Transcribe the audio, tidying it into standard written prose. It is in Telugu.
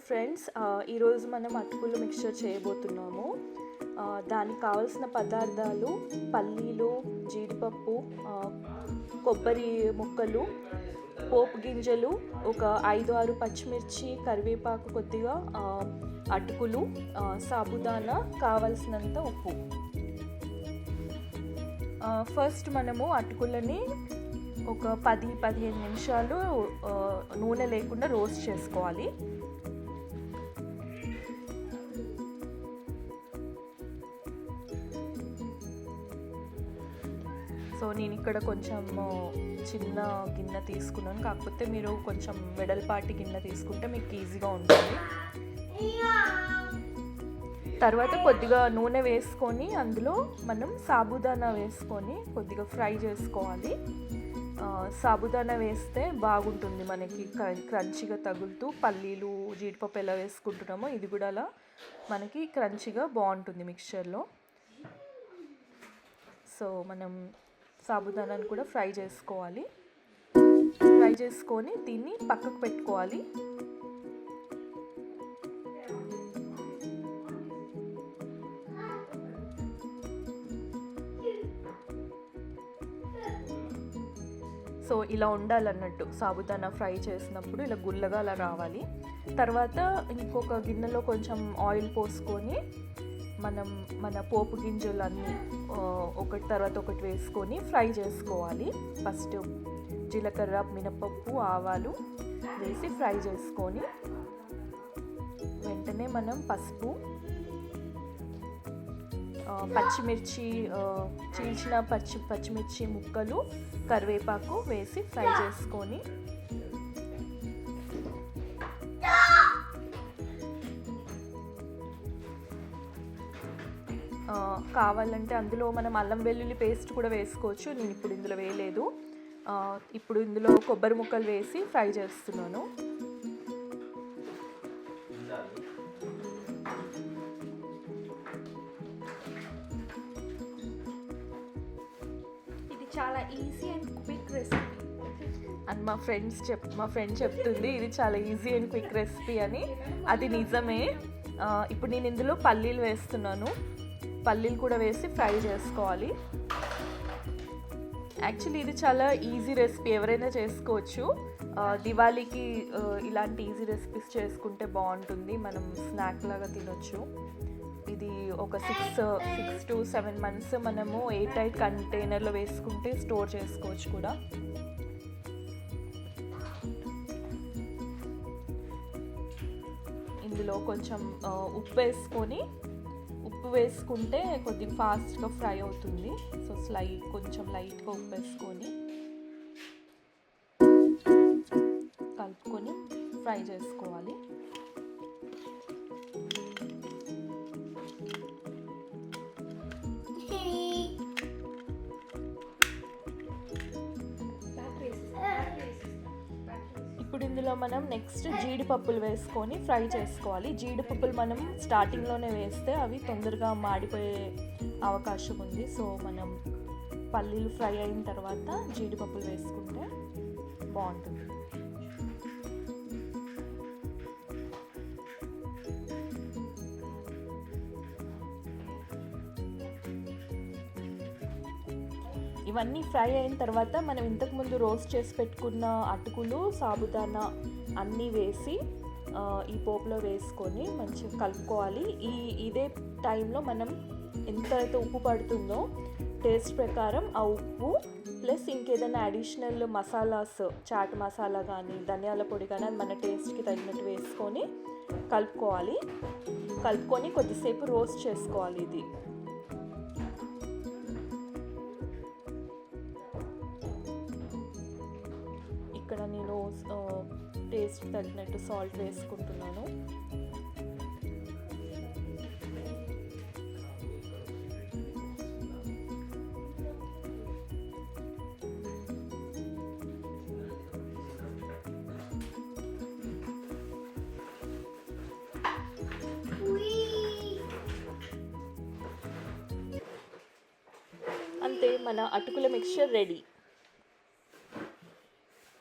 ఫ్రెండ్స్, ఈరోజు మనం అటుకులు మిక్చర్ చేయబోతున్నాము. దానికి కావాల్సిన పదార్థాలు పల్లీలు, జీడిపప్పు, కొబ్బరి ముక్కలు, పోపు గింజలు, ఒక 5-6 పచ్చిమిర్చి, కరివేపాకు కొద్దిగా, అటుకులు, సాబుదానా, కావలసినంత ఉప్పు. ఫస్ట్ మనము అటుకులని ఒక 10-15 నిమిషాలు నూనె లేకుండా రోస్ట్ చేసుకోవాలి. సో నేను ఇక్కడ కొంచెం చిన్న గిన్నె తీసుకున్నాను, కాకపోతే మీరు కొంచెం వెడల్పాటి గిన్నె తీసుకుంటే మీకు ఈజీగా ఉంటుంది. తర్వాత కొద్దిగా నూనె వేసుకొని అందులో మనం సాబుదానా వేసుకొని కొద్దిగా ఫ్రై చేసుకోవాలి. సాబుదానా వేస్తే బాగుంటుంది, మనకి క్రంచిగా తగులుతూ. పల్లీలు, జీడిపప్పు ఎలా వేసుకుంటున్నామో ఇది కూడా అలా మనకి క్రంచిగా బాగుంటుంది మిక్చర్లో. సో మనం సాబుదానాను కూడా ఫ్రై చేసుకోవాలి. ఫ్రై చేసుకొని దీన్ని పక్కకు పెట్టుకోవాలి. సో ఇలా ఉండాలన్నట్టు, సాబుదానా ఫ్రై చేసినప్పుడు ఇలా గుల్లగా అలా రావాలి. తర్వాత ఇంకొక గిన్నెలో కొంచెం ఆయిల్ పోసుకొని మన పోపు గింజలు అన్నీ ఒకటి తర్వాత ఒకటి వేసుకొని ఫ్రై చేసుకోవాలి. ఫస్ట్ జీలకర్ర, మినపప్పు, ఆవాలు వేసి ఫ్రై చేసుకొని వెంటనే మనం పసుపు, పచ్చిమిర్చి, చీల్చిన పచ్చిమిర్చి ముక్కలు, కరివేపాకు వేసి ఫ్రై చేసుకొని కావాలంటే అందులో మనం అల్లం వెల్లుల్లి పేస్ట్ కూడా వేసుకోవచ్చు. నేను ఇప్పుడు ఇందులో వేయలేదు. ఇప్పుడు ఇందులో కొబ్బరి ముక్కలు వేసి ఫ్రై చేస్తున్నాను. చాలా easy and quick recipe and మా ఫ్రెండ్ చెప్తుంది ఇది చాలా ఈజీ అండ్ క్విక్ రెసిపీ అని. అది నిజమే. ఇప్పుడు నేను ఇందులో పల్లీలు వేస్తున్నాను. పల్లీలు కూడా వేసి ఫ్రై చేసుకోవాలి. యాక్చువల్లీ ఇది చాలా ఈజీ రెసిపీ, ఎవరైనా చేసుకోవచ్చు. దివాళీకి ఇలాంటి ఈజీ రెసిపీస్ చేసుకుంటే బాగుంటుంది, మనం స్నాక్ లాగా తినొచ్చు. ఇది ఒక 6 to 7 months మనము ఎయిర్ టైట్ కంటైనర్లో వేసుకుంటే స్టోర్ చేసుకోవచ్చు కూడా. ఇందులో కొంచెం ఉప్పు వేసుకుంటే కొద్దిగా ఫాస్ట్గా ఫ్రై అవుతుంది. సో కొంచెం లైట్గా ఉప్పు వేసుకొని కలుపుకొని ఫ్రై చేసుకోవాలి. ఇప్పుడు ఇందులో మనం నెక్స్ట్ జీడిపప్పులు వేసుకొని ఫ్రై చేసుకోవాలి. జీడిపప్పులు మనం స్టార్టింగ్లోనే వేస్తే అవి తొందరగా మాడిపోయే అవకాశం ఉంది. సో మనం పల్లీలు ఫ్రై అయిన తర్వాత జీడిపప్పులు వేసుకుంటే బాగుంటుంది. ఇవన్నీ ఫ్రై అయిన తర్వాత మనం ఇంతకుముందు రోస్ట్ చేసి పెట్టుకున్న అటుకులు, సాబుదానా అన్నీ వేసి ఈ పోపులో వేసుకొని మంచిగా కలుపుకోవాలి. ఇదే టైంలో మనం ఎంతైతే ఉప్పు పడుతుందో టేస్ట్ ప్రకారం ఆ ఉప్పు ప్లస్ ఇంకేదైనా అడిషనల్ మసాలాస్, చాట్ మసాలా కానీ ధనియాల పొడి కానీ అది మన టేస్ట్కి తగినట్టు వేసుకొని కలుపుకొని కొద్దిసేపు రోస్ట్ చేసుకోవాలి. ఇది ఇక్కడ నేను టేస్ట్ తగినట్టు సాల్ట్ వేసుకుంటున్నాను. అంతే, మన అటుకుల మిక్చర్ రెడీ.